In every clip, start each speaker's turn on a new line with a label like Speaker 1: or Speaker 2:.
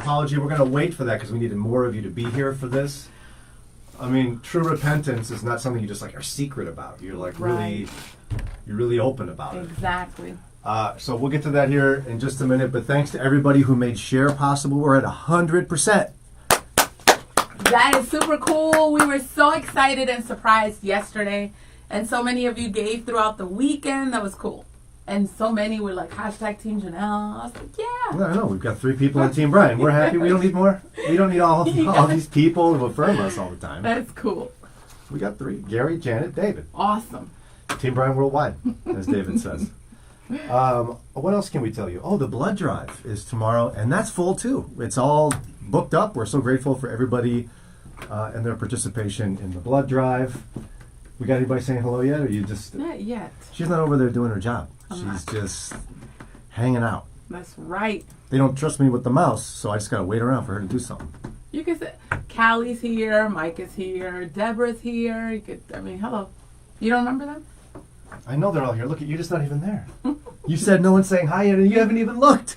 Speaker 1: apology. We're going to wait for that because we needed more of you to be here for this. I mean, true repentance is not something you just like are secret about. You're like you're really open about it.
Speaker 2: Exactly.
Speaker 1: So we'll get to that here in just a minute. But thanks to everybody who made share possible. We're at 100%.
Speaker 2: That is super cool. We were so excited and surprised yesterday. And so many of you gave throughout the weekend. That was cool. And so many were like, hashtag Team Janelle. I was like, yeah.
Speaker 1: Well, I know. We've got 3 people on Team Brian. We're happy. We don't need more. We don't need all these people to affirm us all the time.
Speaker 2: That's cool.
Speaker 1: We got 3. Gary, Janet, David.
Speaker 2: Awesome.
Speaker 1: Team Brian Worldwide, as David says. What else can we tell you? Oh, the blood drive is tomorrow, and that's full too. It's all booked up. We're so grateful for everybody and their participation in the blood drive. We got anybody saying hello yet, or you just...
Speaker 2: Not yet.
Speaker 1: She's not over there doing her job. She's just hanging out.
Speaker 2: That's right.
Speaker 1: They don't trust me with the mouse, so I just got to wait around for her to do something.
Speaker 2: You can say, Callie's here, Mike is here, Deborah's here. You could, hello. You don't remember them?
Speaker 1: I know they're all here. Look, you're just not even there. You said no one's saying hi yet, and you haven't even looked.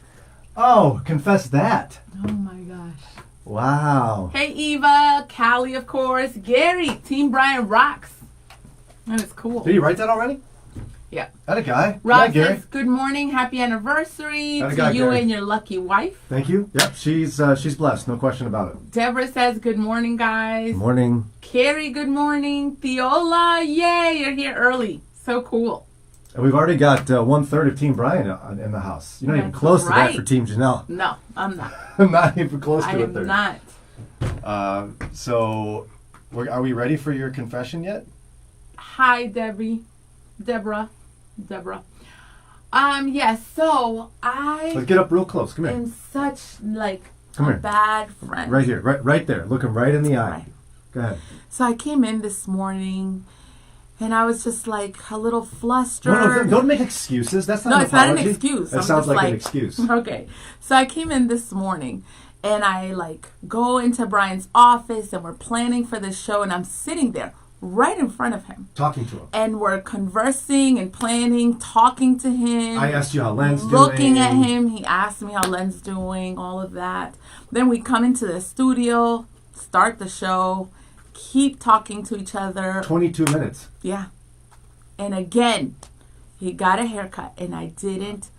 Speaker 1: Oh, confess that.
Speaker 2: Oh, my gosh.
Speaker 1: Wow.
Speaker 2: Hey, Eva, Callie, of course, Gary, Team Brian rocks. That is cool.
Speaker 1: Did you write that already?
Speaker 2: Yeah.
Speaker 1: That a guy.
Speaker 2: Rob
Speaker 1: Gary.
Speaker 2: says, good morning, happy anniversary to
Speaker 1: guy,
Speaker 2: you
Speaker 1: Gary.
Speaker 2: and your lucky wife.
Speaker 1: Thank you. Yep, she's blessed, no question about it.
Speaker 2: Deborah says, good morning, guys.
Speaker 1: Good morning.
Speaker 2: Carrie, good morning. Theola, yay, you're here early. So cool.
Speaker 1: And we've already got 1/3 of Team Brian in the house. You're not even close to that for Team Janelle.
Speaker 2: No, I'm not.
Speaker 1: I'm not even close to
Speaker 2: I
Speaker 1: a third.
Speaker 2: am not.
Speaker 1: So, are we ready for your confession yet?
Speaker 2: Hi, Deborah. Yes, so
Speaker 1: Let's get up real close. Come here.
Speaker 2: am such like
Speaker 1: Come
Speaker 2: a
Speaker 1: here.
Speaker 2: bad friend.
Speaker 1: Right here, right there. Look him right in the eye.
Speaker 2: Right.
Speaker 1: Go ahead.
Speaker 2: So I came in this morning and I was just like a little flustered.
Speaker 1: No, don't make excuses. That's not
Speaker 2: No,
Speaker 1: an
Speaker 2: it's not an
Speaker 1: apology.
Speaker 2: excuse.
Speaker 1: That
Speaker 2: I'm
Speaker 1: sounds
Speaker 2: just
Speaker 1: like an excuse.
Speaker 2: Okay. So I came in this morning and I go into Brian's office and we're planning for this show and I'm sitting there right in front of him.
Speaker 1: Talking to him.
Speaker 2: And we're conversing and planning, talking to him.
Speaker 1: I asked you how Len's doing.
Speaker 2: Looking at him. He asked me how Len's doing, all of that. Then we come into the studio, start the show, keep talking to each other.
Speaker 1: 22 minutes.
Speaker 2: Yeah. And again, he got a haircut and I didn't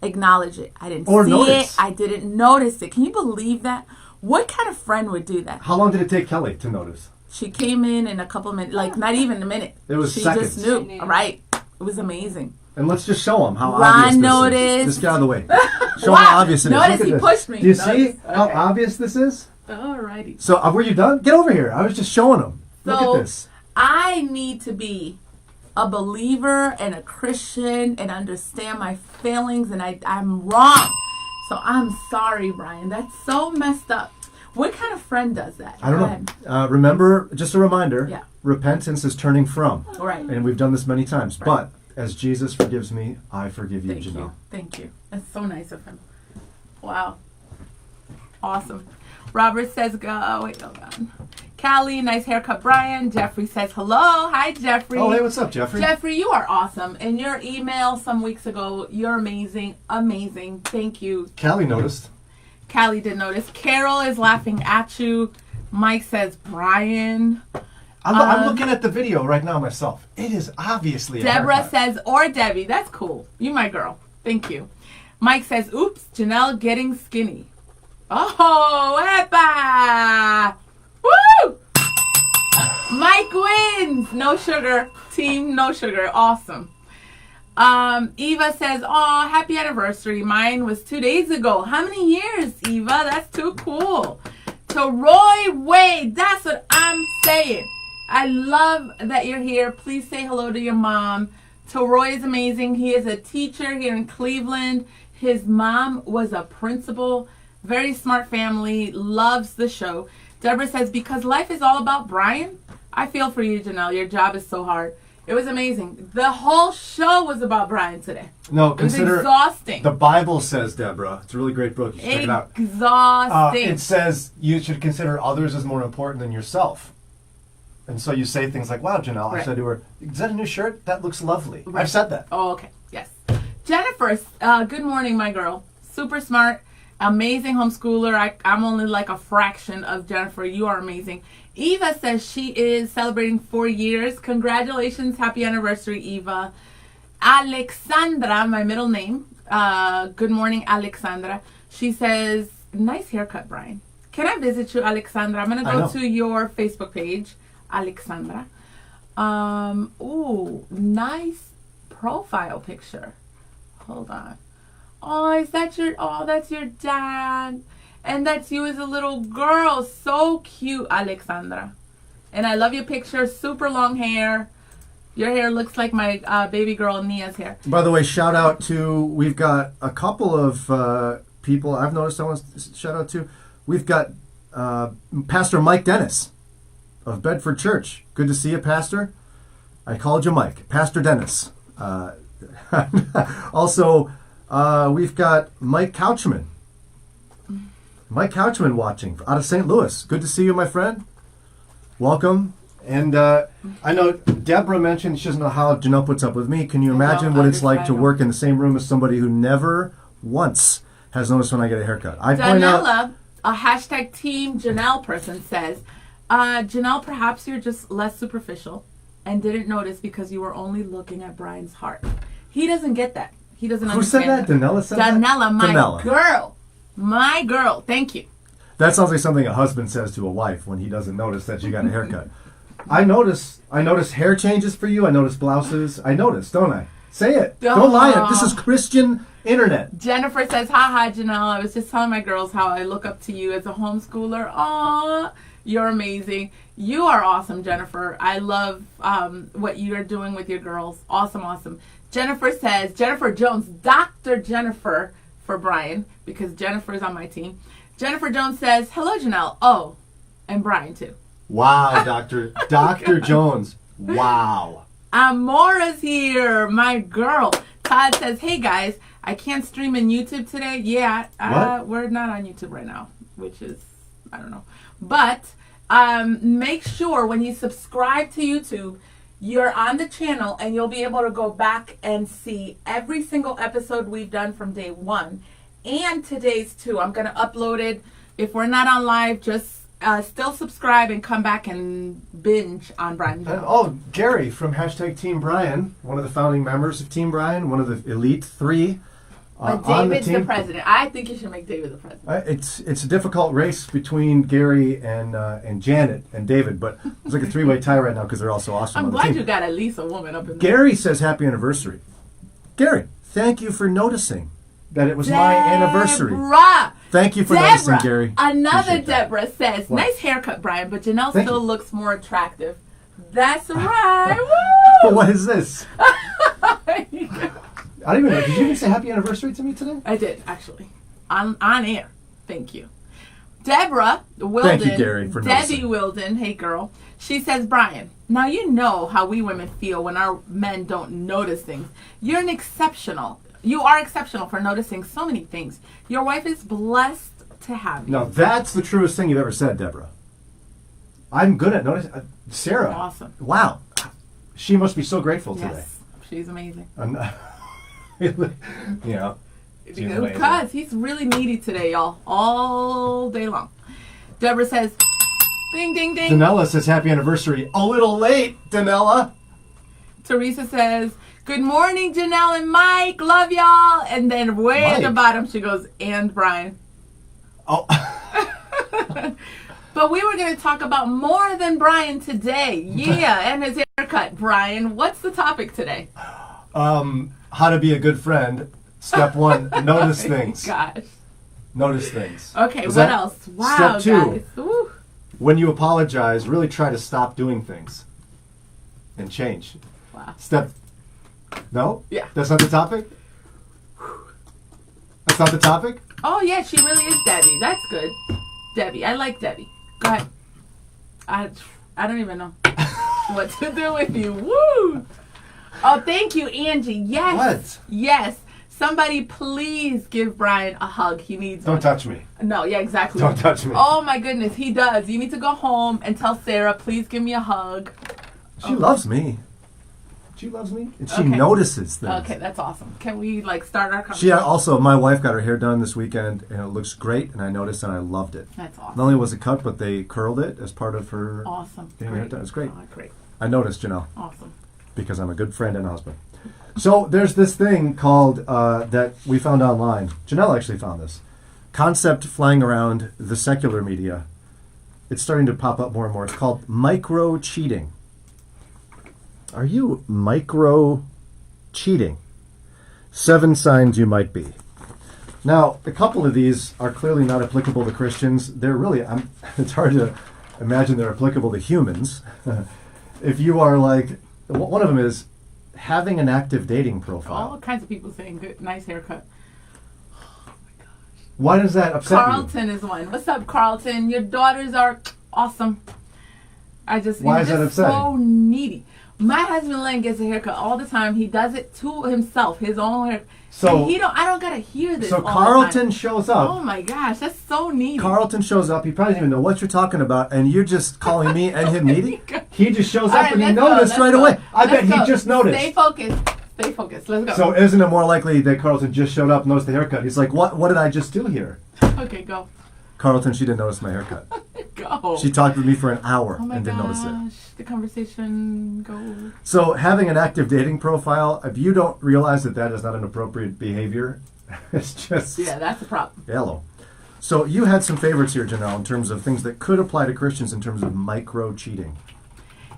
Speaker 2: acknowledge it. I didn't see
Speaker 1: notice.
Speaker 2: it. I didn't notice it. Can you believe that? What kind of friend would do that?
Speaker 1: How long did it take Kelly to notice?
Speaker 2: She came in a couple of minutes, not even a minute.
Speaker 1: It was
Speaker 2: she
Speaker 1: seconds.
Speaker 2: Just knew. Right. It was amazing.
Speaker 1: And let's just show him how
Speaker 2: Ron
Speaker 1: obvious this
Speaker 2: noticed.
Speaker 1: is. Just get out of the way. Show
Speaker 2: Wow.
Speaker 1: how obvious it is.
Speaker 2: Notice
Speaker 1: Look at
Speaker 2: he
Speaker 1: this.
Speaker 2: pushed me.
Speaker 1: Do you
Speaker 2: Notice.
Speaker 1: see how
Speaker 2: Okay.
Speaker 1: obvious this is?
Speaker 2: Alrighty.
Speaker 1: So, were you done? Get over here. I was just showing him. Look
Speaker 2: So,
Speaker 1: at this.
Speaker 2: I need to be a believer and a Christian and understand my feelings, and I'm wrong. So I'm sorry, Brian. That's so messed up. What kind of friend does that?
Speaker 1: I don't
Speaker 2: Go
Speaker 1: know.
Speaker 2: ahead.
Speaker 1: Remember, just a reminder,
Speaker 2: Yeah.
Speaker 1: repentance is turning from.
Speaker 2: Right.
Speaker 1: And we've done this many times.
Speaker 2: Right.
Speaker 1: But as Jesus forgives me, I forgive you,
Speaker 2: Thank
Speaker 1: Janelle.
Speaker 2: you. Thank you. That's so nice of him. Wow. Awesome. Robert says, go. Wait, hold on. Callie, nice haircut, Brian. Jeffrey says, hello. Hi, Jeffrey.
Speaker 1: Oh, hey, what's up, Jeffrey?
Speaker 2: Jeffrey, you are awesome. In your email some weeks ago, you're amazing. Amazing. Thank you.
Speaker 1: Callie noticed.
Speaker 2: Callie did notice. Carol is laughing at you. Mike says, Brian.
Speaker 1: I'm looking at the video right now myself. It is obviously a
Speaker 2: Deborah
Speaker 1: haircut.
Speaker 2: says, or Debbie. That's cool. You my girl. Thank you. Mike says, oops, Janelle getting skinny. Oh, epa! Woo! Mike wins. No sugar. Team no sugar. Awesome. Eva says, oh, happy anniversary. Mine was 2 days ago. How many years, Eva? That's too cool. To Roy Wade. That's what I'm saying. I love that you're here. Please say hello to your mom. To Roy is amazing. He is a teacher here in Cleveland. His mom was a principal. Very smart family. Loves the show. Deborah says, because life is all about Brian. I feel for you, Janelle. Your job is so hard. It was amazing. The whole show was about Brian today.
Speaker 1: No, consider.
Speaker 2: It was exhausting.
Speaker 1: The Bible says, Deborah, it's a really great book. You should check it out.
Speaker 2: Exhausting.
Speaker 1: It says you should consider others as more important than yourself. And so you say things like, wow, Janelle, I
Speaker 2: Right.
Speaker 1: said to her, is that a new shirt? That looks lovely.
Speaker 2: Right.
Speaker 1: I've said that.
Speaker 2: Oh, okay. Yes. Jennifer, good morning, my girl. Super smart. Amazing homeschooler. I'm only like a fraction of Jennifer. You are amazing. Eva says she is celebrating 4 years. Congratulations. Happy anniversary, Eva. Alexandra, my middle name. Good morning, Alexandra. She says, nice haircut, Brian. Can I visit you, Alexandra? I'm going to go to your Facebook page, Alexandra. Ooh, nice profile picture. Hold on. Oh, that's your dad. And that's you as a little girl. So cute, Alexandra. And I love your picture. Super long hair. Your hair looks like my baby girl Nia's hair.
Speaker 1: By the way, shout out to, we've got a couple of people I've noticed I want to shout out to. We've got Pastor Mike Dennis of Bedford Church. Good to see you, Pastor. I called you Mike. Pastor Dennis. Also, we've got Mike Couchman. Mike Couchman watching out of St. Louis. Good to see you, my friend. Welcome. And I know Deborah mentioned she doesn't know how Janelle puts up with me. Can you imagine what it's like to work in the same room as somebody who never once has noticed when I get a haircut? I point out,
Speaker 2: a hashtag Team Janelle person says, Janelle, perhaps you're just less superficial and didn't notice because you were only looking at Brian's heart. He doesn't get that. He doesn't understand.
Speaker 1: Who said that? Danella said that?
Speaker 2: Danella, my girl. My girl. Thank you.
Speaker 1: That sounds like something a husband says to a wife when he doesn't notice that she got a haircut. I notice hair changes for you. I notice blouses. I notice, don't I? Say it. Don't lie. This is Christian internet.
Speaker 2: Jennifer says, haha, Janelle, I was just telling my girls how I look up to you as a homeschooler. Aw, you're amazing. You are awesome, Jennifer. I love what you're doing with your girls. Awesome, awesome. Jennifer says, Jennifer Jones, Dr. Jennifer for Brian, because Jennifer's on my team. Jennifer Jones says, hello, Janelle. Oh, and Brian, too.
Speaker 1: Wow, Dr. Jones. Wow.
Speaker 2: Amora's here, my girl. Todd says, hey, guys, I can't stream in YouTube today. Yeah, we're not on YouTube right now, which is, I don't know. But make sure when you subscribe to YouTube, you're on the channel and you'll be able to go back and see every single episode we've done from day one and today's too. I'm going to upload it. If we're not on live, just still subscribe and come back and binge on Brian.
Speaker 1: And, Gary from hashtag Team Brian, one of the founding members of Team Brian, one of the elite three.
Speaker 2: David's the president. I think you should make David the president.
Speaker 1: It's a difficult race between Gary and Janet and David, but it's like a three-way tie right now because they're all so awesome.
Speaker 2: I'm glad you got at least a woman up in there.
Speaker 1: Gary says happy anniversary. Gary, thank you for noticing that it was my anniversary. Thank you for noticing, Gary.
Speaker 2: Another Deborah says, nice haircut, Brian, but Janelle still looks more attractive. That's right. Woo!
Speaker 1: What is this? I don't even know. Did you even say happy anniversary to me today?
Speaker 2: I did, actually. On air. Thank you. Deborah Wilden.
Speaker 1: Thank you, Gary, for noticing.
Speaker 2: Debbie Wilden. Hey, girl. She says, Brian, now you know how we women feel when our men don't notice things. You are exceptional for noticing so many things. Your wife is blessed to have you.
Speaker 1: Now, that's the truest thing you've ever said, Deborah. I'm good at noticing. Sarah.
Speaker 2: Awesome.
Speaker 1: Wow. She must be so grateful today.
Speaker 2: Yes. She's amazing.
Speaker 1: Yeah.
Speaker 2: Because he's really needy today, y'all. All day long. Deborah says, ding, ding, ding.
Speaker 1: Danella says happy anniversary. A little late, Danella.
Speaker 2: Teresa says, good morning, Janelle and Mike. Love y'all. And then way at the bottom, she goes, and Brian.
Speaker 1: Oh.
Speaker 2: But we were going to talk about more than Brian today. Yeah, and his haircut. Brian, what's the topic today?
Speaker 1: How to be a good friend. Step one, notice things.
Speaker 2: Gosh.
Speaker 1: Notice things.
Speaker 2: Okay, what else? Wow,
Speaker 1: Step two,
Speaker 2: guys. Woo.
Speaker 1: when you apologize, really try to stop doing things and change.
Speaker 2: Wow.
Speaker 1: No?
Speaker 2: Yeah.
Speaker 1: That's not the topic? That's not the topic?
Speaker 2: Oh, yeah, she really is Debbie. That's good. Debbie. I like Debbie. Go ahead. I don't even know what to do with you. Woo! Oh, thank you, Angie. Yes.
Speaker 1: What?
Speaker 2: Yes. Somebody please give Brian a hug. He needs
Speaker 1: Don't
Speaker 2: one.
Speaker 1: touch me.
Speaker 2: No, yeah, exactly.
Speaker 1: Don't touch me.
Speaker 2: Oh, my goodness. He does. You need to go home and tell Sarah, please give me a hug.
Speaker 1: She loves me. She loves me, and she
Speaker 2: Okay.
Speaker 1: notices things.
Speaker 2: Okay, that's awesome. Can we start our
Speaker 1: She
Speaker 2: conversation?
Speaker 1: also, my wife got her hair done this weekend, and it looks great, and I noticed and I loved it.
Speaker 2: That's awesome.
Speaker 1: Not only was it cut, but they curled it as part of her
Speaker 2: Awesome.
Speaker 1: getting her hair done. It was great.
Speaker 2: Oh, great.
Speaker 1: I noticed, Janelle,
Speaker 2: Awesome.
Speaker 1: because I'm a good friend and a husband. So there's this thing called, that we found online. Janelle actually found this. Concept flying around the secular media. It's starting to pop up more and more. It's called micro-cheating. Are you micro-cheating? 7 signs you might be. Now, a couple of these are clearly not applicable to Christians. They're really, it's hard to imagine they're applicable to humans. If you are like, one of them is having an active dating profile.
Speaker 2: All kinds of people saying good, nice haircut.
Speaker 1: Why does that upset you?
Speaker 2: Carlton is one. What's up, Carlton? Your daughters are awesome.
Speaker 1: Why is that
Speaker 2: you're just
Speaker 1: upsetting?
Speaker 2: so needy. My husband Len gets a haircut all the time. He does it to himself, his own hair.
Speaker 1: So
Speaker 2: And I don't gotta hear this.
Speaker 1: So
Speaker 2: all the
Speaker 1: Carlton
Speaker 2: time.
Speaker 1: shows up.
Speaker 2: Oh my gosh, that's so needy.
Speaker 1: Carlton shows up. He probably doesn't even know what you're talking about, and you're just calling me and him needy. He just shows
Speaker 2: All
Speaker 1: up
Speaker 2: right,
Speaker 1: and he
Speaker 2: let's go,
Speaker 1: noticed
Speaker 2: let's
Speaker 1: right
Speaker 2: go.
Speaker 1: away. I bet
Speaker 2: Let's
Speaker 1: he
Speaker 2: go.
Speaker 1: just noticed.
Speaker 2: Stay focused. Stay focused. Let's go.
Speaker 1: So isn't it more likely that Carlton just showed up, noticed the haircut? He's like, what did I just do here?
Speaker 2: Okay, go.
Speaker 1: Carlton, she didn't notice my haircut.
Speaker 2: Go.
Speaker 1: She talked with me for an hour
Speaker 2: Oh my
Speaker 1: and didn't notice it.
Speaker 2: gosh, the conversation goes.
Speaker 1: So having an active dating profile, if you don't realize that is not an appropriate behavior, it's just...
Speaker 2: Yeah, that's a problem.
Speaker 1: Hello. So you had some favorites here, Janelle, in terms of things that could apply to Christians in terms of micro-cheating.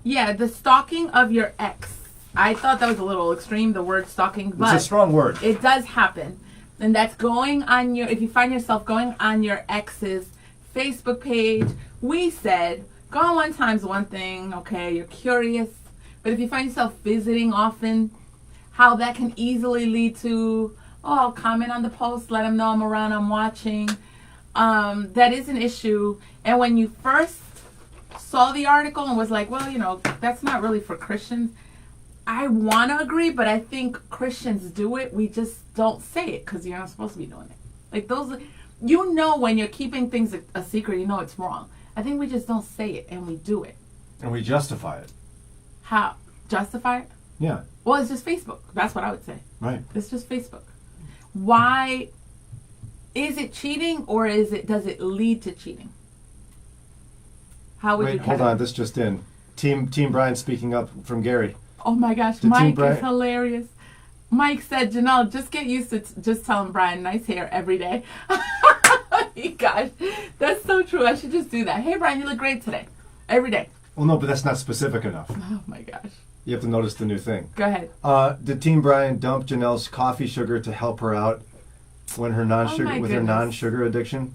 Speaker 2: Yeah, the stalking of your ex. I thought that was a little extreme, the word stalking, but
Speaker 1: It's a strong word.
Speaker 2: it does happen. And that's going on if you find yourself going on your ex's Facebook page, we said, go on one time's one thing, okay, you're curious. But if you find yourself visiting often, how that can easily lead to, I'll comment on the post, let them know I'm around, I'm watching. That is an issue. And when you first saw the article and was like, well, that's not really for Christians, I want to agree, but I think Christians do it. We just don't say it because you're not supposed to be doing it. Like those, when you're keeping things a secret, it's wrong. I think we just don't say it and we do it.
Speaker 1: And we justify it.
Speaker 2: How? Justify it?
Speaker 1: Yeah.
Speaker 2: Well, it's just Facebook. That's what I would say.
Speaker 1: Right.
Speaker 2: It's just Facebook. Why? Is it cheating or does it lead to cheating? How would you
Speaker 1: hold on. This just in. Team Brian speaking up from Gary.
Speaker 2: Oh my gosh,
Speaker 1: The
Speaker 2: Mike
Speaker 1: Brian-
Speaker 2: is hilarious. Mike said, Janelle, just get used to just telling Brian nice hair every day. Gosh, that's so true. I should just do that. Hey, Brian, you look great today. Every day.
Speaker 1: Well, no, but that's not specific enough.
Speaker 2: Oh my gosh.
Speaker 1: You have to notice the new thing.
Speaker 2: Go ahead.
Speaker 1: Did Team Brian dump Janelle's coffee sugar to help her out when her non-sugar
Speaker 2: my
Speaker 1: with her
Speaker 2: goodness.
Speaker 1: non-sugar addiction?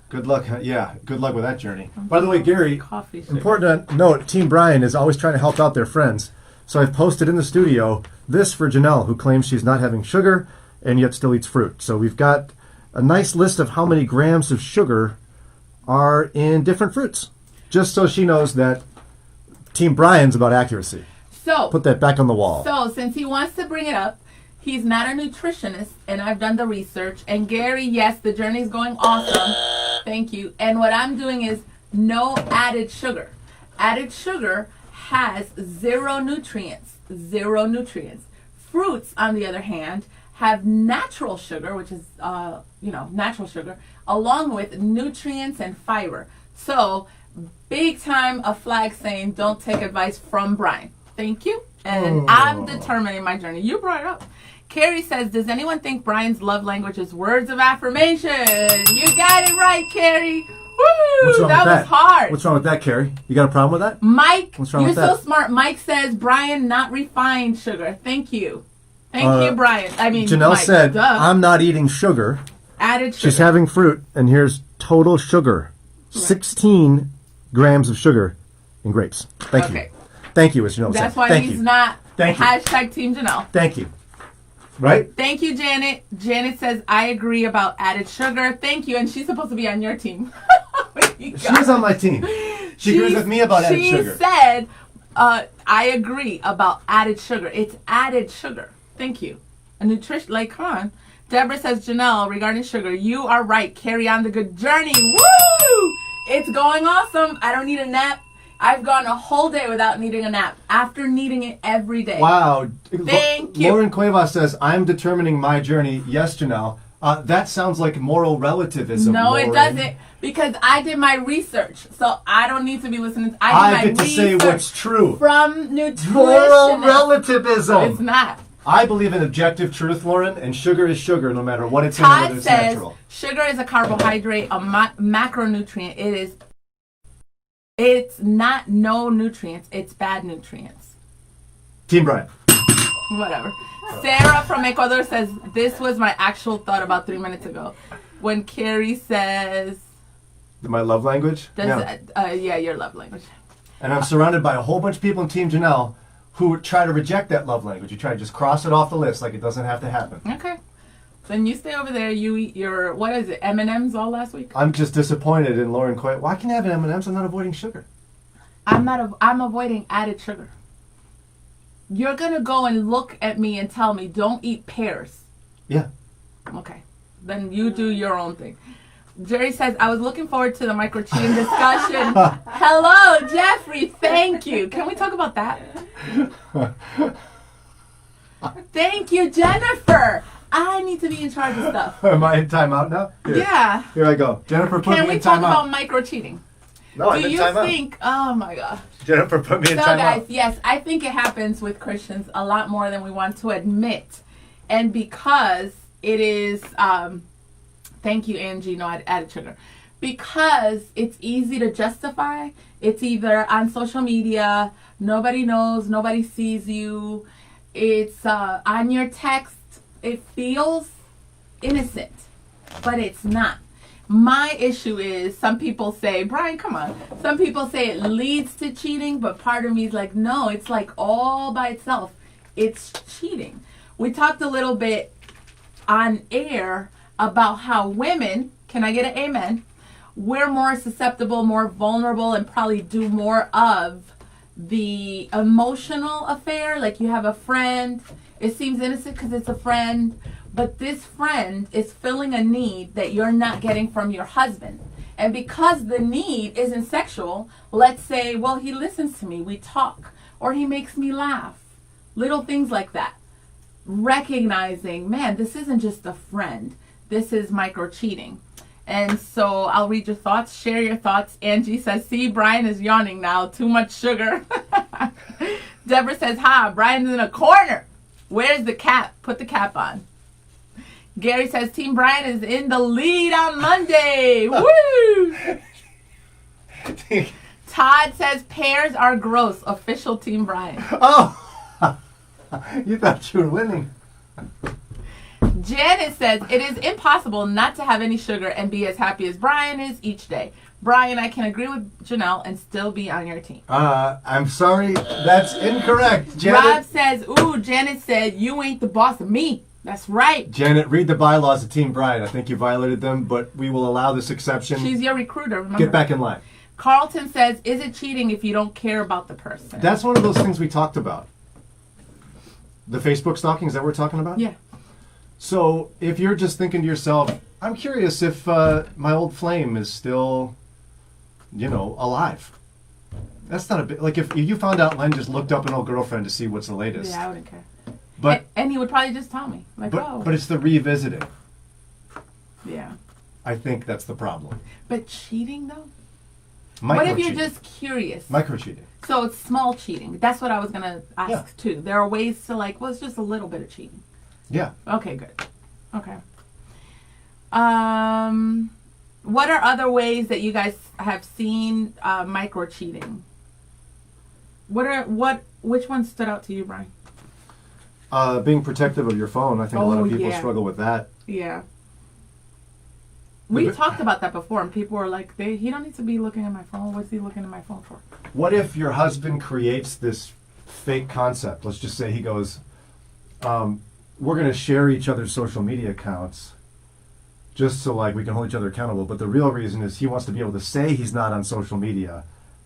Speaker 1: Good luck. Yeah, good luck with that journey. By the way, Gary,
Speaker 2: Coffee sugar.
Speaker 1: important to note, Team Brian is always trying to help out their friends. So I've posted in the studio this for Janelle, who claims she's not having sugar and yet still eats fruit. So we've got a nice list of how many grams of sugar are in different fruits, just so she knows that Team Brian's about accuracy.
Speaker 2: So,
Speaker 1: Put that back on the wall.
Speaker 2: So, since he wants to bring it up, he's not a nutritionist, and I've done the research. And Gary, yes, the journey's going awesome. Thank you. And what I'm doing is no added sugar. Added sugar has zero nutrients. Zero nutrients. Fruits, on the other hand, have natural sugar, which is, natural sugar, along with nutrients and fiber. So, big time a flag saying, don't take advice from Brian. Thank you. And I'm determining my journey. You brought it up. Carrie says, does anyone think Brian's love language is words of affirmation? You got it right, Carrie. Woo! That was hard.
Speaker 1: What's wrong with that, Carrie? You got a problem with that?
Speaker 2: Mike,
Speaker 1: What's wrong
Speaker 2: you're
Speaker 1: with
Speaker 2: so
Speaker 1: that?
Speaker 2: smart. Mike says, Brian, not refined sugar. Thank you. Thank you, Brian. I mean,
Speaker 1: Janelle
Speaker 2: Mike,
Speaker 1: said,
Speaker 2: duh.
Speaker 1: I'm not eating sugar.
Speaker 2: Added sugar.
Speaker 1: She's having fruit, and here's total sugar. 16 grams of sugar in grapes. Thank
Speaker 2: Okay.
Speaker 1: you. Thank you, as Janelle
Speaker 2: That's
Speaker 1: said.
Speaker 2: why
Speaker 1: Thank
Speaker 2: he's
Speaker 1: you.
Speaker 2: not
Speaker 1: Thank you.
Speaker 2: hashtag Team Janelle.
Speaker 1: Thank you. Right?
Speaker 2: Thank you, Janet. Janet says, I agree about added sugar. Thank you. And she's supposed to be on your team.
Speaker 1: She's on my team. She agrees with me about added sugar.
Speaker 2: She said, I agree about added sugar. It's added sugar. Thank you. A nutrition, come on. Deborah says, Janelle, regarding sugar, you are right. Carry on the good journey. Woo! It's going awesome. I don't need a nap. I've gone a whole day without needing a nap after needing it every day.
Speaker 1: Wow.
Speaker 2: Thank you.
Speaker 1: Lauren Cuevas says, I'm determining my journey. Yes, Janelle. That sounds like moral relativism.
Speaker 2: No,
Speaker 1: Lauren.
Speaker 2: it doesn't. Because I did my research. So I don't need to be listening. I
Speaker 1: get to say what's true.
Speaker 2: From nutritionists.
Speaker 1: Moral relativism.
Speaker 2: It's not.
Speaker 1: I believe in objective truth, Lauren, and sugar is sugar no matter what it's in or whether
Speaker 2: Todd
Speaker 1: it's
Speaker 2: says
Speaker 1: natural.
Speaker 2: sugar is a carbohydrate, a macronutrient. It's not no nutrients. It's bad nutrients.
Speaker 1: Team Brian.
Speaker 2: Whatever. Sarah from Ecuador says, this was my actual thought about 3 minutes ago. When Carrie says...
Speaker 1: My love language?
Speaker 2: Yeah, your love language.
Speaker 1: And I'm surrounded by a whole bunch of people in Team Janelle who try to reject that love language. You try to just cross it off the list like it doesn't have to happen.
Speaker 2: Okay. Then you stay over there. You eat your, what is it, M&Ms all last week?
Speaker 1: I'm just disappointed in Lauren Coy. Why can I have an M&Ms? I'm not avoiding sugar.
Speaker 2: I'm avoiding added sugar. You're going to go and look at me and tell me, don't eat pears.
Speaker 1: Yeah.
Speaker 2: Okay. Then you do your own thing. Jerry says, I was looking forward to the microcheating discussion. Hello, Jeffrey. Thank you. Can we talk about that? Thank you, Jennifer. I need to be in charge of stuff.
Speaker 1: Am I in timeout now? Here.
Speaker 2: Yeah.
Speaker 1: Here I go. Jennifer, put
Speaker 2: Can
Speaker 1: me
Speaker 2: we
Speaker 1: in
Speaker 2: talk
Speaker 1: timeout.
Speaker 2: about microcheating?
Speaker 1: No, I'm
Speaker 2: Do
Speaker 1: in
Speaker 2: you
Speaker 1: timeout.
Speaker 2: think, oh my gosh.
Speaker 1: Jennifer, put me in
Speaker 2: So
Speaker 1: timeout.
Speaker 2: guys, yes, I think it happens with Christians a lot more than we want to admit. And because it is, thank you, Angie, no, I added sugar. Because it's easy to justify. It's either on social media, nobody knows, nobody sees you. It's on your text. It feels innocent, but it's not. My issue is some people say, Brian, come on. Some people say it leads to cheating, but part of me is like, no, it's like all by itself. It's cheating. We talked a little bit on air about how women, can I get an amen? We're more susceptible, more vulnerable, and probably do more of the emotional affair. Like you have a friend, it seems innocent because it's a friend, but this friend is filling a need that you're not getting from your husband. And because the need isn't sexual, let's say, well, he listens to me, we talk, or he makes me laugh. Little things like that. Recognizing, man, this isn't just a friend. This is micro cheating. And so I'll read your thoughts, share your thoughts. Angie says, see, Brian is yawning now. Too much sugar. Deborah says, Brian's in a corner. Where's the cap? Put the cap on. Gary says, Team Brian is in the lead on Monday. Woo! Todd says, pears are gross. Official Team Brian.
Speaker 1: Oh! You thought you were winning.
Speaker 2: Janet says, it is impossible not to have any sugar and be as happy as Brian is each day. Brian, I can agree with Janelle and still be on your team.
Speaker 1: I'm sorry. That's incorrect. Janet.
Speaker 2: Rob says, Janet said, you ain't the boss of me. That's right.
Speaker 1: Janet, read the bylaws of Team Brian. I think you violated them, but we will allow this exception.
Speaker 2: She's your recruiter, remember?
Speaker 1: Get back in line.
Speaker 2: Carlton says, is it cheating if you don't care about the person?
Speaker 1: That's one of those things we talked about. The Facebook stalking, is that what we're talking about?
Speaker 2: Yeah.
Speaker 1: So if you're just thinking to yourself, I'm curious if my old flame is still, alive. That's not a bit, like if you found out Len just looked up an old girlfriend to see what's the latest.
Speaker 2: Yeah, I wouldn't care.
Speaker 1: But
Speaker 2: and he would probably just tell me. Like,
Speaker 1: but it's the revisiting.
Speaker 2: Yeah.
Speaker 1: I think that's the problem.
Speaker 2: But cheating though?
Speaker 1: Micro
Speaker 2: What if you're
Speaker 1: cheating.
Speaker 2: just curious?
Speaker 1: Micro cheating.
Speaker 2: So it's small cheating. That's what I was gonna ask too. There are ways to it's just a little bit of cheating.
Speaker 1: Yeah.
Speaker 2: Okay, good. Okay. What are other ways that you guys have seen micro cheating? Which one stood out to you, Brian?
Speaker 1: Being protective of your phone. I think a lot of people
Speaker 2: yeah.
Speaker 1: struggle with that.
Speaker 2: Yeah. We talked about that before, and people were like, he don't need to be looking at my phone. What's he looking at my phone for?
Speaker 1: What if your husband creates this fake concept? Let's just say he goes, we're going to share each other's social media accounts just so we can hold each other accountable. But the real reason is he wants to be able to say he's not on social media,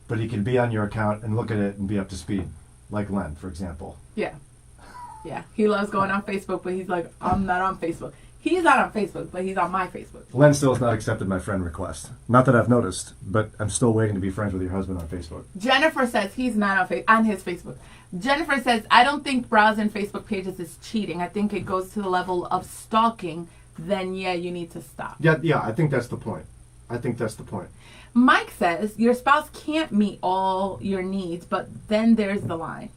Speaker 1: but he can be on your account and look at it and be up to speed. Like Len, for example.
Speaker 2: Yeah. Yeah. He loves going on Facebook, but he's like, I'm not on Facebook. He's not on Facebook, but he's on my Facebook.
Speaker 1: Len still has not accepted my friend request. Not that I've noticed, but I'm still waiting to be friends with your husband on Facebook.
Speaker 2: Jennifer says he's not on his Facebook. Jennifer says, I don't think browsing Facebook pages is cheating. I think it goes to the level of stalking. Then, yeah, you need to stop.
Speaker 1: Yeah, I think that's the point.
Speaker 2: Mike says, your spouse can't meet all your needs, but then there's the line.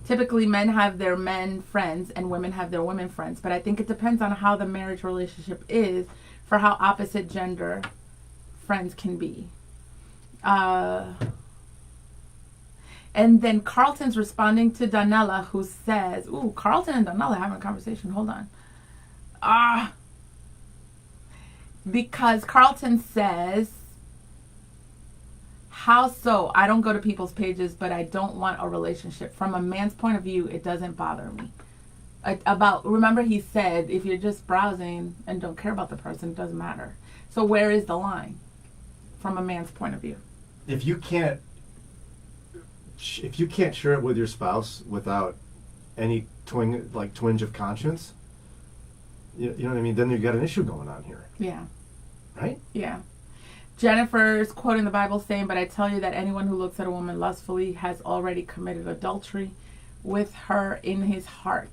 Speaker 2: Typically, men have their men friends and women have their women friends. But I think it depends on how the marriage relationship is for how opposite gender friends can be. And then Carlton's responding to Donella, who says, ooh, Carlton and Donella having a conversation. Hold on. Because Carlton says, how so? I don't go to people's pages, but I don't want a relationship. From a man's point of view, it doesn't bother me. Remember he said, if you're just browsing and don't care about the person, it doesn't matter. So where is the line from a man's point of view?
Speaker 1: If you can't share it with your spouse without any twinge of conscience, you know what I mean? Then you got an issue going on here.
Speaker 2: Yeah.
Speaker 1: Right?
Speaker 2: Yeah. Jennifer's quoting the Bible saying, but I tell you that anyone who looks at a woman lustfully has already committed adultery with her in his heart.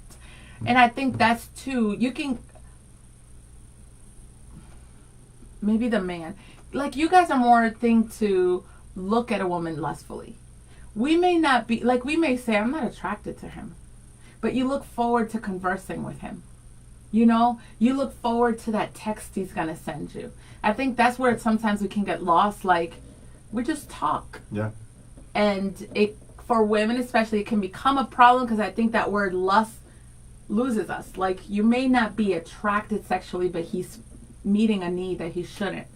Speaker 2: And I think that's too, you can, maybe the man, like you guys are more thing to look at a woman lustfully. We may not be, like we may say, I'm not attracted to him, but you look forward to conversing with him. You know, you look forward to that text he's going to send you. I think that's where sometimes we can get lost. Like, we just talk.
Speaker 1: Yeah.
Speaker 2: And it, for women especially, it can become a problem because I think that word lust loses us. Like, you may not be attracted sexually, but he's meeting a need that he shouldn't.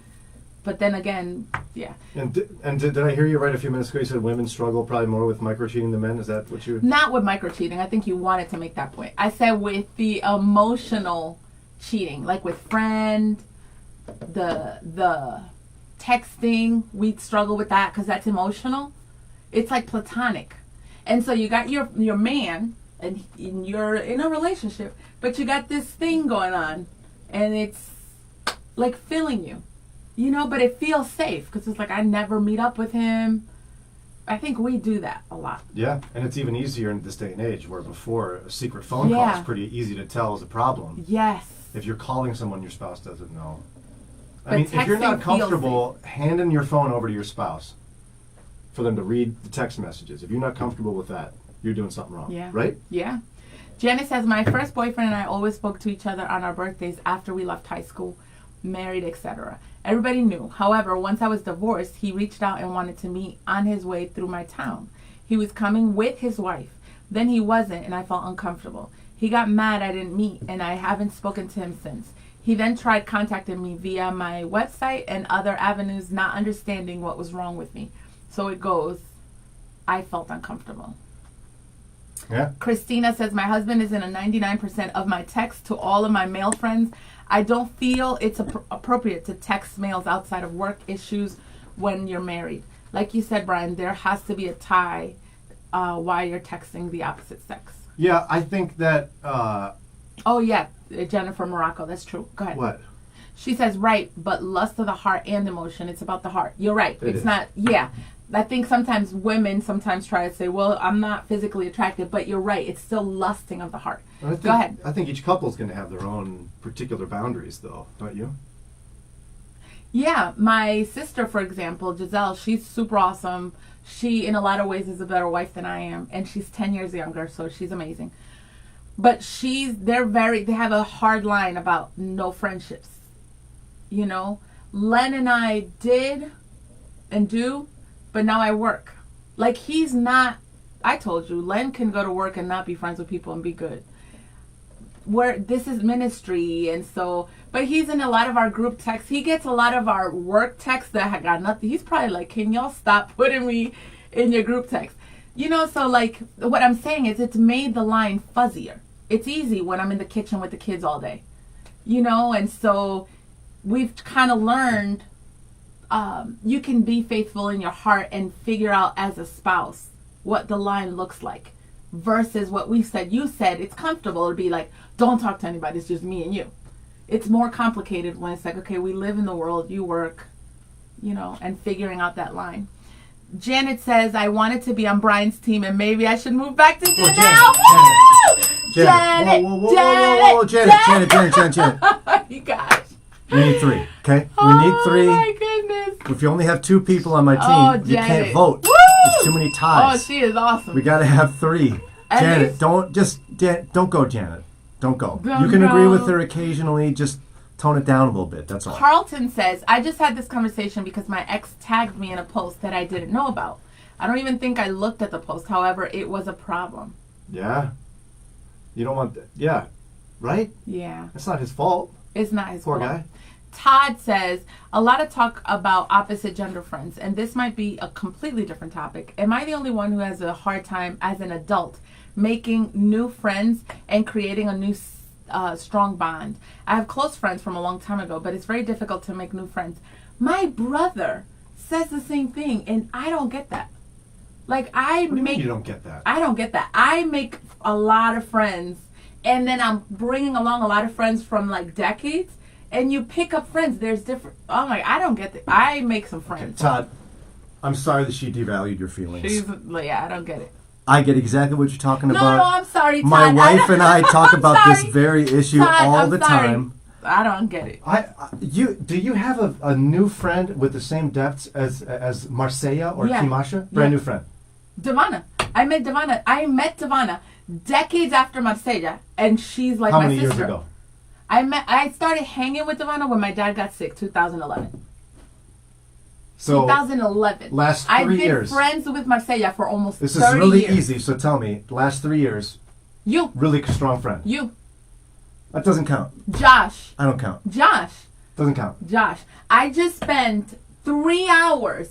Speaker 2: But then again, yeah.
Speaker 1: And did I hear you right a few minutes ago? You said women struggle probably more with micro-cheating than men. Is that what you...
Speaker 2: Not with micro-cheating. I think you wanted to make that point. I said with the emotional cheating. Like with friend, the texting, we struggle with that because that's emotional. It's like platonic. And so you got your man, and you're in a relationship, but you got this thing going on, and it's like filling you. You know, but it feels safe because it's like I never meet up with him. I think we do that a lot.
Speaker 1: Yeah, and it's even easier in this day and age where before a secret phone call is pretty easy to tell is a problem.
Speaker 2: Yes.
Speaker 1: If you're calling someone your spouse doesn't know.
Speaker 2: But
Speaker 1: I mean, if you're not comfortable handing your phone over to your spouse for them to read the text messages, if you're not comfortable with that, you're doing something wrong.
Speaker 2: Yeah.
Speaker 1: Right?
Speaker 2: Yeah. Janice says, my first boyfriend and I always spoke to each other on our birthdays after we left high school, married, etc. Everybody knew. However, once I was divorced, he reached out and wanted to meet on his way through my town. He was coming with his wife. Then he wasn't, and I felt uncomfortable. He got mad I didn't meet, and I haven't spoken to him since. He then tried contacting me via my website and other avenues, not understanding what was wrong with me. So it goes, I felt uncomfortable.
Speaker 1: Yeah.
Speaker 2: Christina says, my husband is in a 99% of my texts to all of my male friends. I don't feel it's appropriate to text males outside of work issues when you're married. Like you said, Brian, there has to be a tie while you're texting the opposite sex.
Speaker 1: Yeah, I think that...
Speaker 2: Oh, yeah, Jennifer Morocco, that's true. Go ahead.
Speaker 1: What?
Speaker 2: She says, right, but lust of the heart and emotion, it's about the heart. You're right.
Speaker 1: It
Speaker 2: It's
Speaker 1: is.
Speaker 2: not, yeah. I think sometimes women try to say, well, I'm not physically attracted, but you're right. It's still lusting of the heart. Go ahead.
Speaker 1: I think each couple's going to have their own particular boundaries, though, don't you?
Speaker 2: Yeah, my sister, for example, Giselle, she's super awesome. She, in a lot of ways, is a better wife than I am, and she's 10 years younger, so she's amazing. But they have a hard line about no friendships. You know, Len and I did and do, but now I work. Like, he's not, I told you, Len can go to work and not be friends with people and be good. This is ministry, and so, but he's in a lot of our group texts. He gets a lot of our work texts that have got nothing. He's probably like, can y'all stop putting me in your group text? You know, so like, what I'm saying is it's made the line fuzzier. It's easy when I'm in the kitchen with the kids all day. You know, and so we've kind of learned you can be faithful in your heart and figure out as a spouse what the line looks like versus what we said. You said it's comfortable to be like, don't talk to anybody. It's just me and you. It's more complicated when it's like, okay, we live in the world, you work, and figuring out that line. Janet says, I wanted to be on Brian's team and maybe I should move back to Janelle.
Speaker 1: Janet. Whoa, Janet.
Speaker 2: You guys.
Speaker 1: We need 3, okay? We need 3.
Speaker 2: Oh, my goodness.
Speaker 1: If you only have 2 people on my team, you can't vote.
Speaker 2: Woo!
Speaker 1: There's too many ties.
Speaker 2: Oh, she is awesome.
Speaker 1: We got to have 3.
Speaker 2: At
Speaker 1: Janet,
Speaker 2: least-
Speaker 1: don't go, Janet. Don't go.
Speaker 2: Don't
Speaker 1: You can
Speaker 2: go.
Speaker 1: agree with her occasionally, just tone it down a little bit. That's all.
Speaker 2: Carlton says, I just had this conversation because my ex tagged me in a post that I didn't know about. I don't even think I looked at the post. However, it was a problem.
Speaker 1: Yeah. You don't want that. Yeah. Right?
Speaker 2: Yeah.
Speaker 1: That's not his fault.
Speaker 2: It's not his
Speaker 1: Poor
Speaker 2: fault.
Speaker 1: guy.
Speaker 2: Todd says, a lot of talk about opposite gender friends, and this might be a completely different topic. Am I the only one who has a hard time as an adult making new friends and creating a new strong bond? I have close friends from a long time ago, but it's very difficult to make new friends. My brother says the same thing, and I don't get that. Like,
Speaker 1: What do you mean you don't get that?
Speaker 2: I don't get that. I make a lot of friends, and then I'm bringing along a lot of friends from like decades, and you pick up friends. There's different. Oh my! I don't get that. I make some friends.
Speaker 1: Todd, I'm sorry that she devalued your feelings.
Speaker 2: Yeah, I don't get it.
Speaker 1: I get exactly what you're talking about.
Speaker 2: No, I'm sorry, Todd.
Speaker 1: My wife and I talk about this
Speaker 2: sorry.
Speaker 1: very issue
Speaker 2: Todd,
Speaker 1: all
Speaker 2: I'm
Speaker 1: the
Speaker 2: sorry.
Speaker 1: time.
Speaker 2: I don't get it.
Speaker 1: Do you have a new friend with the same depths as Marcella or
Speaker 2: Yeah.
Speaker 1: Kimasha? Brand
Speaker 2: Yeah.
Speaker 1: new friend.
Speaker 2: Devana. I met Devana decades after Marcella, and she's like
Speaker 1: How
Speaker 2: my
Speaker 1: many
Speaker 2: sister.
Speaker 1: years ago?
Speaker 2: I started hanging with Devana when my dad got sick, 2011.
Speaker 1: So
Speaker 2: 2011.
Speaker 1: last 3
Speaker 2: I've been
Speaker 1: years.
Speaker 2: friends with Marcella for almost
Speaker 1: This
Speaker 2: 30
Speaker 1: is really
Speaker 2: years.
Speaker 1: easy. So tell me, last 3 years,
Speaker 2: You,
Speaker 1: really strong friend. That doesn't count.
Speaker 2: Josh,
Speaker 1: I don't count. Doesn't count.
Speaker 2: Josh. I just spent 3 hours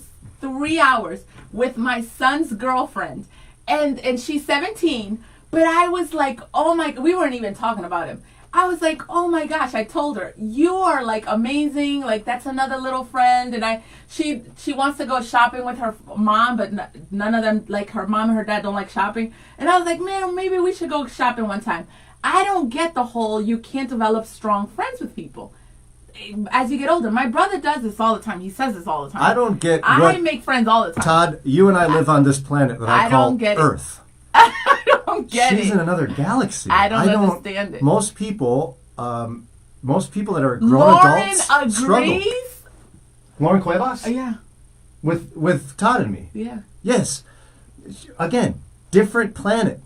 Speaker 2: with my son's girlfriend, and she's 17. But I was like, oh my, we weren't even talking about him. I was like, oh my gosh, I told her, you are like amazing. Like, that's another little friend. And she wants to go shopping with her mom, but none of them, like her mom and her dad don't like shopping. And I was like, man, maybe we should go shopping one time. I don't get the whole, you can't develop strong friends with people as you get older. My brother does this all the time. He says this all the time.
Speaker 1: I don't get
Speaker 2: I
Speaker 1: what...
Speaker 2: make friends all the time.
Speaker 1: Todd, you and I live on this planet that I call
Speaker 2: don't get it.
Speaker 1: Earth.
Speaker 2: I don't get
Speaker 1: She's
Speaker 2: it.
Speaker 1: in another galaxy.
Speaker 2: I don't understand it.
Speaker 1: Most people that are grown
Speaker 2: Lauren
Speaker 1: adults struggle.
Speaker 2: agrees.
Speaker 1: Lauren Cuevas?
Speaker 2: Yeah.
Speaker 1: With Todd and me.
Speaker 2: Yeah.
Speaker 1: Yes. Again, different planet.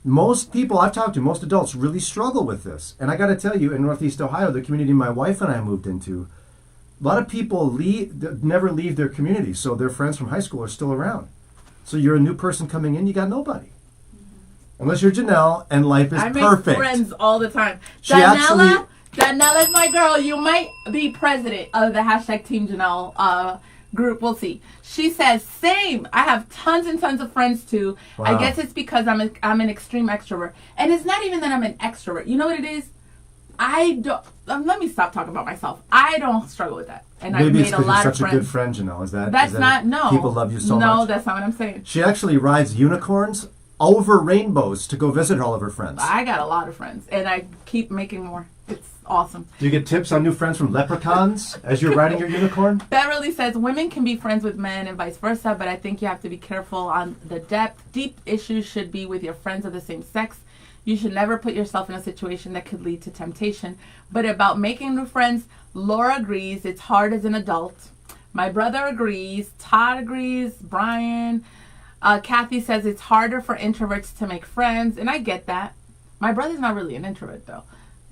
Speaker 1: Most people I've talked to, most adults, really struggle with this. And I got to tell you, in Northeast Ohio, the community my wife and I moved into, a lot of people never leave their community, so their friends from high school are still around. So you're a new person coming in, you got nobody. Unless you're Janelle, and life is
Speaker 2: I make
Speaker 1: perfect.
Speaker 2: friends all the time.
Speaker 1: She actually-
Speaker 2: Danella's my girl. You might be president of the hashtag Team Janelle group. We'll see. She says, same. I have tons and tons of friends too.
Speaker 1: Wow.
Speaker 2: I guess it's because I'm an extreme extrovert. And it's not even that I'm an extrovert. You know what it is? I don't. Let me stop talking about myself. I don't struggle with that. And I've
Speaker 1: Maybe it's
Speaker 2: made a
Speaker 1: because
Speaker 2: lot
Speaker 1: you're
Speaker 2: of
Speaker 1: such a
Speaker 2: friends.
Speaker 1: good friend, Janelle. Is that?
Speaker 2: That's
Speaker 1: is that
Speaker 2: not,
Speaker 1: it?
Speaker 2: no.
Speaker 1: People love you so much.
Speaker 2: No, that's not what I'm saying.
Speaker 1: She actually rides unicorns over rainbows to go visit all of her friends.
Speaker 2: I got a lot of friends, and I keep making more. It's awesome.
Speaker 1: Do you get tips on new friends from leprechauns as you're riding your unicorn?
Speaker 2: Beverly says women can be friends with men and vice versa, but I think you have to be careful on the depth. Deep issues should be with your friends of the same sex. You should never put yourself in a situation that could lead to temptation. But about making new friends, Laura agrees it's hard as an adult. My brother agrees. Todd agrees. Brian. Kathy says it's harder for introverts to make friends, and I get that. My brother's not really an introvert, though.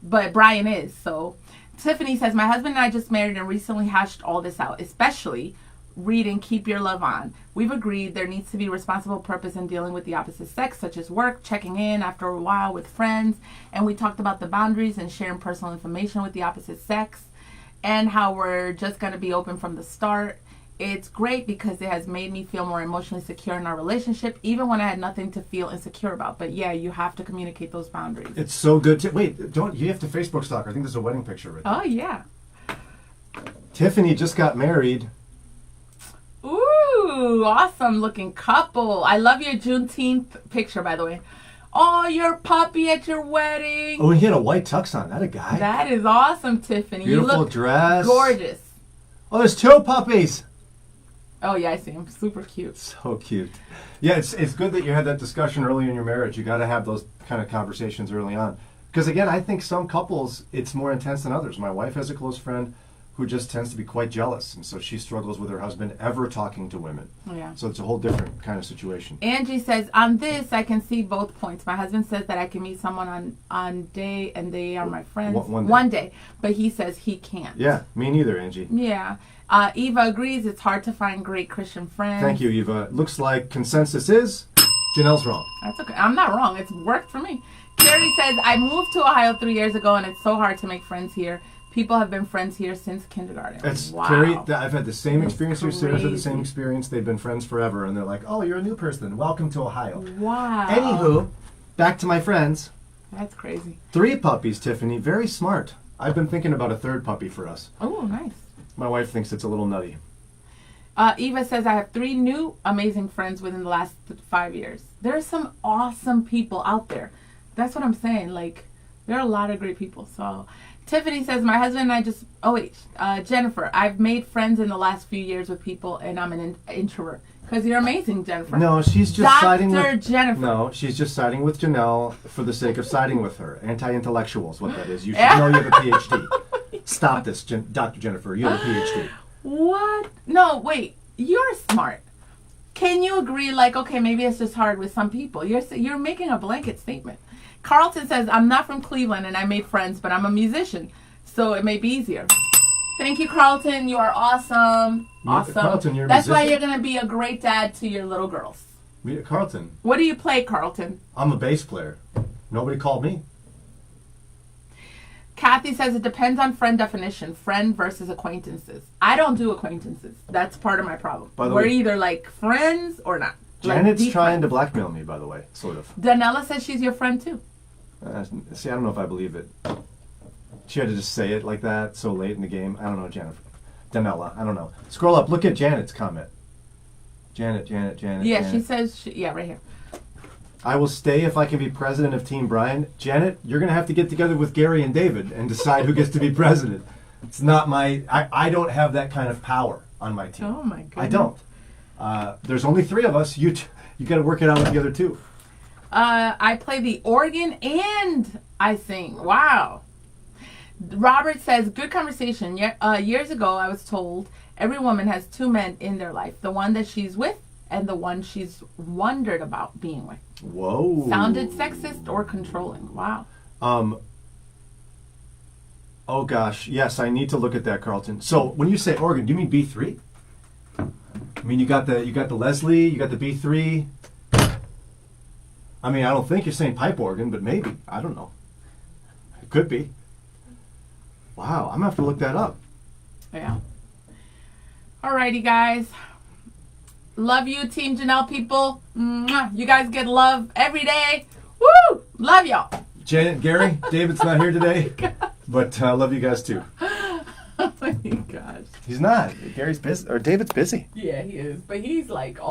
Speaker 2: But Brian is, so. Tiffany says, my husband and I just married and recently hashed all this out, especially reading Keep Your Love On. We've agreed there needs to be responsible purpose in dealing with the opposite sex, such as work, checking in after a while with friends, and we talked about the boundaries and sharing personal information with the opposite sex, and how we're just going to be open from the start. It's great because it has made me feel more emotionally secure in our relationship, even when I had nothing to feel insecure about. But yeah, you have to communicate those boundaries.
Speaker 1: It's so good. Wait, don't you have to Facebook stalk her? I think there's a wedding picture right there.
Speaker 2: Oh, yeah.
Speaker 1: Tiffany just got married.
Speaker 2: Ooh, awesome looking couple. I love your Juneteenth picture, by the way. Oh, your puppy at your wedding.
Speaker 1: Oh, he had a white tux on. That a guy?
Speaker 2: That is awesome, Tiffany.
Speaker 1: Beautiful
Speaker 2: you look
Speaker 1: dress.
Speaker 2: gorgeous.
Speaker 1: Oh, there's 2 puppies.
Speaker 2: Oh, yeah, I see him. Super cute.
Speaker 1: So cute. Yeah, it's good that you had that discussion early in your marriage. You got to have those kind of conversations early on. Because, again, I think some couples, it's more intense than others. My wife has a close friend who just tends to be quite jealous. And so she struggles with her husband ever talking to women.
Speaker 2: Yeah.
Speaker 1: So it's a whole different kind of situation.
Speaker 2: Angie says, on this, I can see both points. My husband says that I can meet someone on day and they are my friends.
Speaker 1: One day.
Speaker 2: But he says he can't.
Speaker 1: Yeah, me neither, Angie.
Speaker 2: Yeah. Eva agrees it's hard to find great Christian friends.
Speaker 1: Thank you, Eva. Looks like consensus is Janelle's wrong.
Speaker 2: That's okay. I'm not wrong. It's worked for me. Carrie says, I moved to Ohio 3 years ago and it's so hard to make friends here. People have been friends here since kindergarten.
Speaker 1: Wow. Carrie, I've had the same experience. Your Sarah's had the same experience. They've been friends forever. And they're like, oh, you're a new person. Welcome to Ohio.
Speaker 2: Wow.
Speaker 1: Anywho, back to my friends.
Speaker 2: That's crazy.
Speaker 1: 3 puppies, Tiffany. Very smart. I've been thinking about a 3rd puppy for us.
Speaker 2: Oh, nice.
Speaker 1: My wife thinks it's a little nutty.
Speaker 2: Eva says, I have 3 new amazing friends within the last 5 years. There are some awesome people out there. That's what I'm saying. Like, there are a lot of great people. So, Tiffany says, my husband and I just... Oh, wait. Jennifer, I've made friends in the last few years with people, and I'm an introvert. Because you're amazing, Jennifer.
Speaker 1: No, she's just siding with...
Speaker 2: Dr. Jennifer.
Speaker 1: No, she's just siding with Janelle for the sake of siding with her. Anti-intellectual is what that is. You should know you have a PhD. Stop this, Dr. Jennifer. You have a PhD.
Speaker 2: What? No, wait. You're smart. Can you agree, like, okay, maybe it's just hard with some people? You're making a blanket statement. Carlton says, I'm not from Cleveland and I made friends, but I'm a musician, so it may be easier. Thank you, Carlton. You are awesome. Awesome.
Speaker 1: Carlton, you're a
Speaker 2: That's why
Speaker 1: musician?
Speaker 2: you're going to be a great dad to your little girls.
Speaker 1: Carlton.
Speaker 2: What do you play, Carlton?
Speaker 1: I'm a bass player. Nobody called me.
Speaker 2: Kathy says it depends on friend definition. Friend versus acquaintances. I don't do acquaintances. That's part of my problem.
Speaker 1: By the
Speaker 2: We're
Speaker 1: way,
Speaker 2: either like friends or not.
Speaker 1: Janet's
Speaker 2: Like
Speaker 1: trying to blackmail me, by the way, sort of.
Speaker 2: Danella says she's your friend too.
Speaker 1: See, I don't know if I believe it. She had to just say it like that so late in the game. I don't know, Jennifer. Danella, I don't know. Scroll up. Look at Janet's comment. Janet.
Speaker 2: Yeah,
Speaker 1: Janet.
Speaker 2: she says, yeah, right here.
Speaker 1: I will stay if I can be president of Team Brian. Janet, you're going to have to get together with Gary and David and decide who gets to be president. It's not my... I don't have that kind of power on my team.
Speaker 2: Oh, my goodness.
Speaker 1: I don't. There's only 3 of us. You got to work it out with the other 2.
Speaker 2: I play the organ and I sing. Wow. Robert says, good conversation. Years ago, I was told every woman has 2 men in their life. The one that she's with and the one she's wondered about being with.
Speaker 1: Whoa.
Speaker 2: Sounded sexist or controlling. Wow.
Speaker 1: Oh, gosh. Yes, I need to look at that, Carlton. So when you say organ, do you mean B3? I mean, you got the Leslie, you got the B3. I mean, I don't think you're saying pipe organ, but maybe. I don't know. It could be. Wow, I'm going to have to look that up.
Speaker 2: Yeah. Alrighty, guys. Love you, Team Janelle people. Mwah. You guys get love every day. Woo! Love y'all.
Speaker 1: Janet, Gary, David's not here today, but I love you guys too.
Speaker 2: Oh my gosh.
Speaker 1: He's not. Gary's busy, or David's busy.
Speaker 2: Yeah, he is. But he's like all